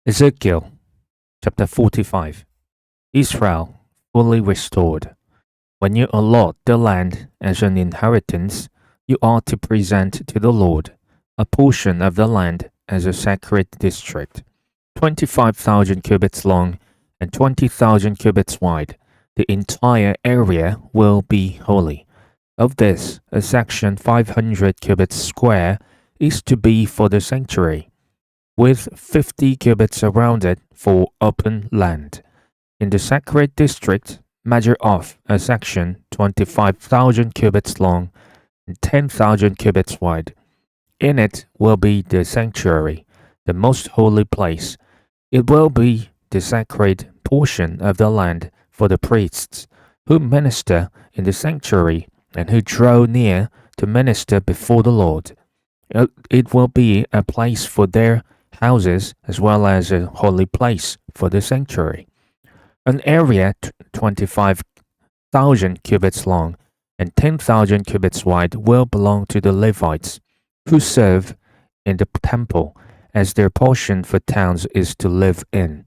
Ezekiel chapter 45. Israel fully restored. When you allot the land as an inheritance, you are to present to the Lord a portion of the land as a sacred district, 25,000 cubits long and 20,000 cubits wide. The entire area will be holy. Of this, a section 500 cubits square is to be for the sanctuary, with 50 cubits around it for open land. In the sacred district, measure off a section 25,000 cubits long and 10,000 cubits wide. In it will be the sanctuary, the most holy place. It will be the sacred portion of the land for the priests who minister in the sanctuary and who draw near to minister before the Lord. It will be a place for their houses as well as a holy place for the sanctuary. An area 25,000 cubits long and 10,000 cubits wide will belong to the Levites, who serve in the temple, as their portion for towns is to live in.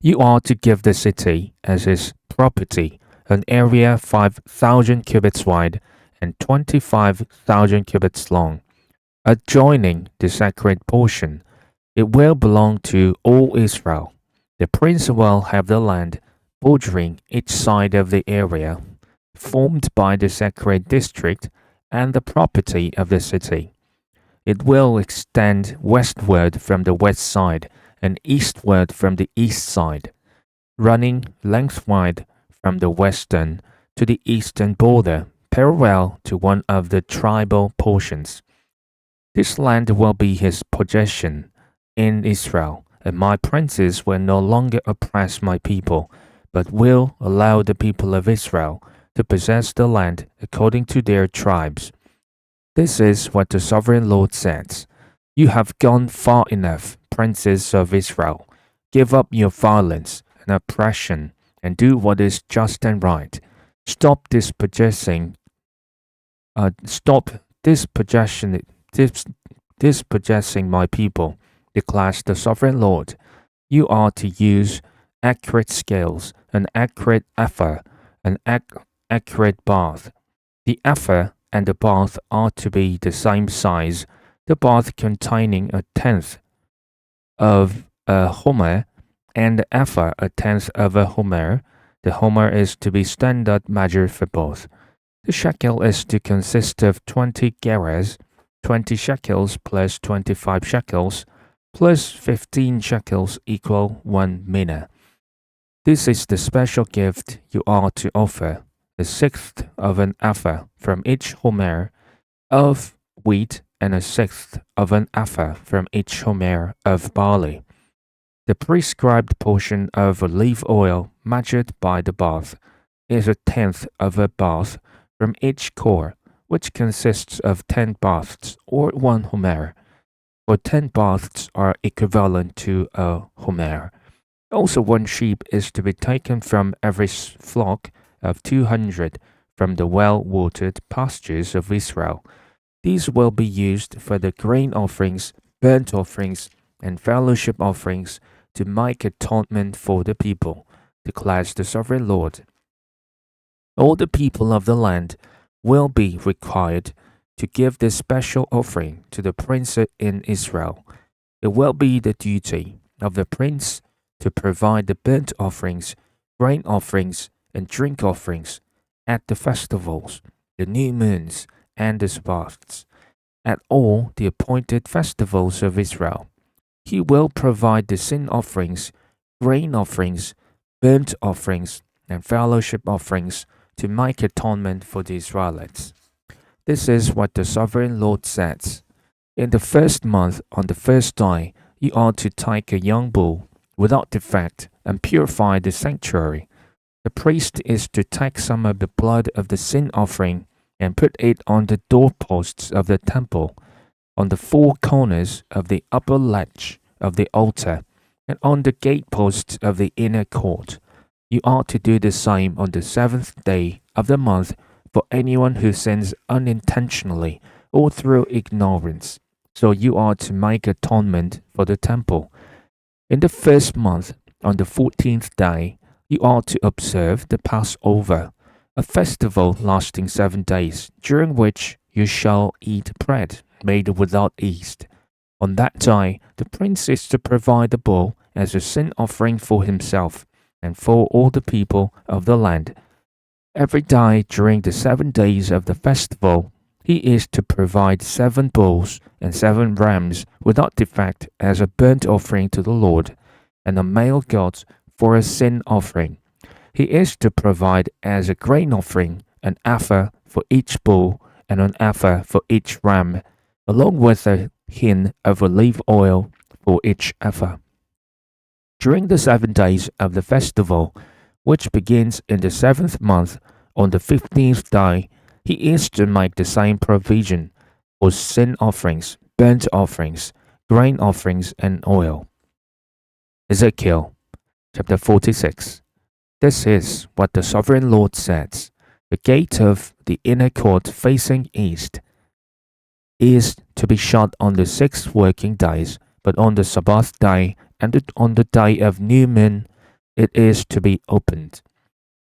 You are to give the city as his property, an area 5,000 cubits wide and 25,000 cubits long, adjoining the sacred portion. It will belong to all Israel. The prince will have the land bordering each side of the area formed by the sacred district and the property of the city. It will extend westward from the west side and eastward from the east side, running lengthwise from the western to the eastern border, parallel to one of the tribal portions. This land will be his possession in Israel, and my princes will no longer oppress my people, but will allow the people of Israel to possess the land according to their tribes. This is what the sovereign Lord says. You have gone far enough, princes of Israel. Give up your violence and oppression and do what is just and right. Stop dispossessing my people, declares the sovereign Lord. You are to use accurate scales, an accurate ephah, an accurate bath. The ephah and the bath are to be the same size, the bath containing a tenth of a homer, and the ephah a tenth of a homer. The homer is to be standard measure for both. The shekel is to consist of 20 gerahs, 20 shekels plus 25 shekels, plus 15 shekels equal 1 mina. This is the special gift you are to offer, a sixth of an ephah from each homer of wheat and a sixth of an ephah from each homer of barley. The prescribed portion of olive oil measured by the bath is a tenth of a bath from each core, which consists of 10 baths or 1 homer, for 10 baths are equivalent to a homer. Also 1 sheep is to be taken from every flock of 200 from the well-watered pastures of Israel. These will be used for the grain offerings, burnt offerings, and fellowship offerings to make atonement for the people, declares the sovereign Lord. All the people of the land will be required to give this special offering to the prince in Israel. It will be the duty of the prince to provide the burnt offerings, grain offerings, and drink offerings at the festivals, the new moons, and the Sabbaths, at all the appointed festivals of Israel. He will provide the sin offerings, grain offerings, burnt offerings, and fellowship offerings to make atonement for the Israelites. This is what the sovereign Lord says. In the first month, on the first day, you are to take a young bull without defect and purify the sanctuary. The priest is to take some of the blood of the sin offering and put it on the doorposts of the temple, on the 4 corners of the upper ledge of the altar, and on the gateposts of the inner court. You are to do the same on the 7th day of the month for anyone who sins unintentionally or through ignorance. So you are to make atonement for the temple. In the first month, on the 14th day, you are to observe the Passover, a festival lasting 7 days, during which you shall eat bread made without yeast. On that day, the prince is to provide the bull as a sin offering for himself and for all the people of the land. Every day during the 7 days of the festival, he is to provide 7 bulls and 7 rams without defect as a burnt offering to the Lord, and a male goat for a sin offering. He is to provide as a grain offering an ephah for each bull and an ephah for each ram, along with a hin of olive oil for each ephah. During the 7 days of the festival, which begins in the seventh month, on the 15th day, he is to make the same provision for sin offerings, burnt offerings, grain offerings, and oil. Ezekiel chapter 46. This is what the sovereign Lord says. The gate of the inner court facing east is to be shut on the 6 working days, but on the Sabbath day and on the day of new moon it is to be opened.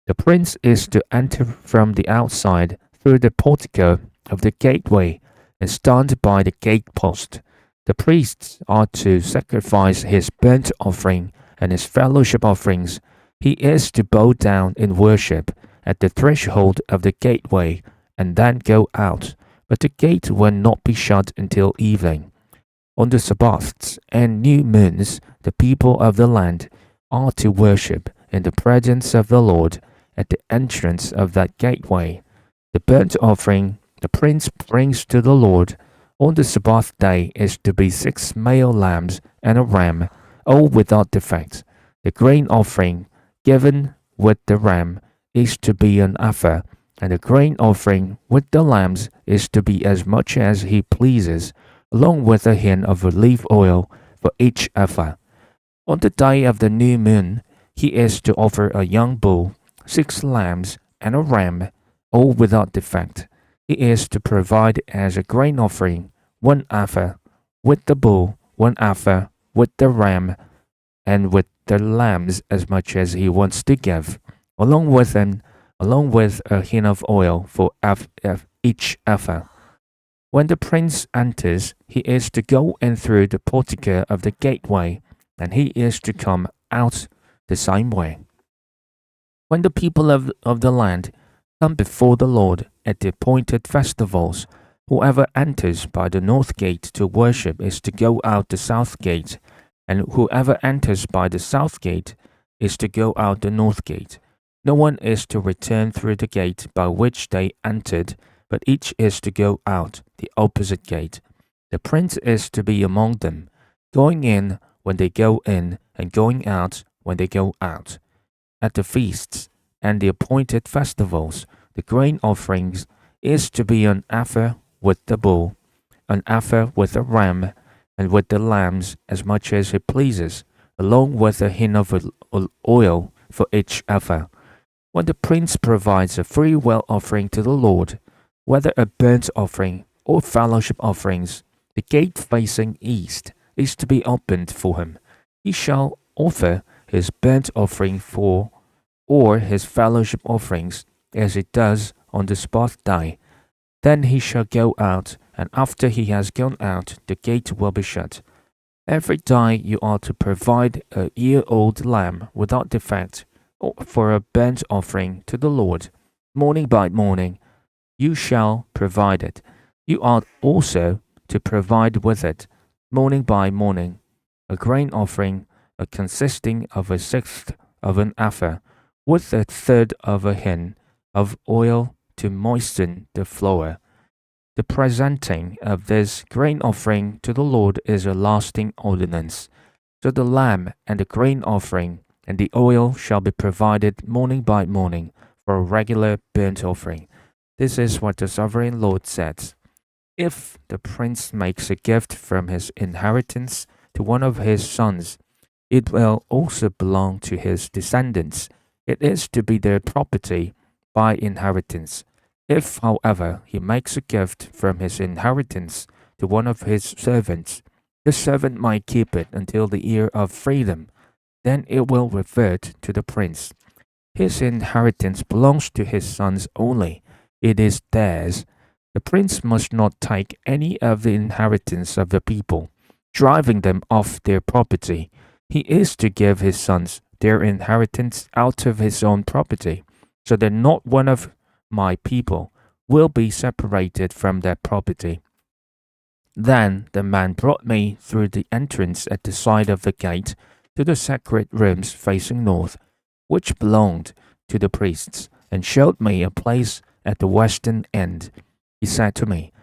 The prince is to enter from the outside through the portico of the gateway and stand by the gatepost. The priests are to sacrifice his burnt offering and his fellowship offerings. He is to bow down in worship at the threshold of the gateway and then go out, but the gate will not be shut until evening. On the Sabbaths and new moons, the people of the land are to worship in the presence of the Lord at the entrance of that gateway. The burnt offering the prince brings to the Lord on the Sabbath day is to be 6 male lambs and a ram, all without defect. The grain offering given with the ram is to be an ephah, and the grain offering with the lambs is to be as much as he pleases, along with a hin of olive oil for each ephah. On the day of the new moon, he is to offer a young bull, 6 lambs, and a ram, all without defect. He is to provide as a grain offering 1 ephah with the bull, 1 ephah with the ram, and with the lambs as much as he wants to give, along with a hin of oil for each ephah. When the prince enters, he is to go in through the portico of the gateway, and he is to come out the same way. When the people of the land come before the Lord at the appointed festivals, whoever enters by the north gate to worship is to go out the south gate, and whoever enters by the south gate is to go out the north gate. No one is to return through the gate by which they entered, but each is to go out the opposite gate. The prince is to be among them, going in when they go in, and going out when they go out. At the feasts and the appointed festivals, the grain offerings is to be an ephah with the bull, an ephah with a ram, and with the lambs as much as he pleases, along with a hin of oil for each ephah. When the prince provides a free will offering to the Lord, whether a burnt offering or fellowship offerings, the gate facing east is to be opened for him. He shall offer his burnt offering for or his fellowship offerings as he does on the Sabbath day. Then he shall go out, and after he has gone out, the gate will be shut. Every day you are to provide a year-old lamb without defect for a burnt offering to the Lord. Morning by morning you shall provide it. You are also to provide with it, morning by morning, a grain offering consisting of 1/6 of an ephah, with 1/3 of a hin of oil to moisten the flour. The presenting of this grain offering to the Lord is a lasting ordinance. So the lamb and the grain offering and the oil shall be provided morning by morning for a regular burnt offering. This is what the sovereign Lord says. If the prince makes a gift from his inheritance to one of his sons, it will also belong to his descendants. It is to be their property by inheritance. If, however, he makes a gift from his inheritance to one of his servants, The servant might keep it until the year of freedom. Then it will revert to the prince. His inheritance belongs to his sons only. It is theirs. The prince must not take any of the inheritance of the people, driving them off their property. He is to give his sons their inheritance out of his own property, so that not one of my people will be separated from their property. Then the man brought me through the entrance at the side of the gate to the sacred rooms facing north, which belonged to the priests, and showed me a place at the western end. He said to me,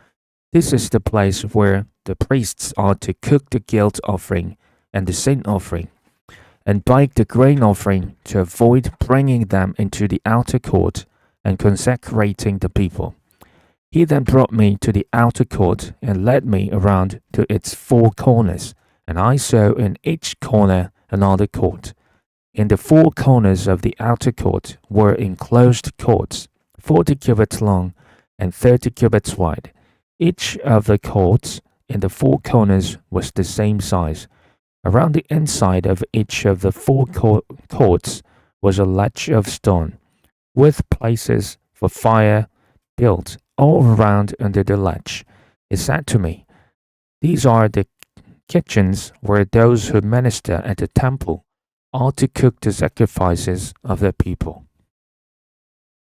"This is the place where the priests are to cook the guilt offering and the sin offering, and bake the grain offering to avoid bringing them into the outer court and consecrating the people." He then brought me to the outer court and led me around to its four corners, and I saw in each corner another court. In the four corners of the outer court were enclosed courts, 40 cubits long and 30 cubits wide. Each of the courts in the four corners was the same size. Around the inside of each of the four courts was a ledge of stone, with places for fire built all around under the ledge. He said to me, "These are the kitchens where those who minister at the temple are to cook the sacrifices of the people."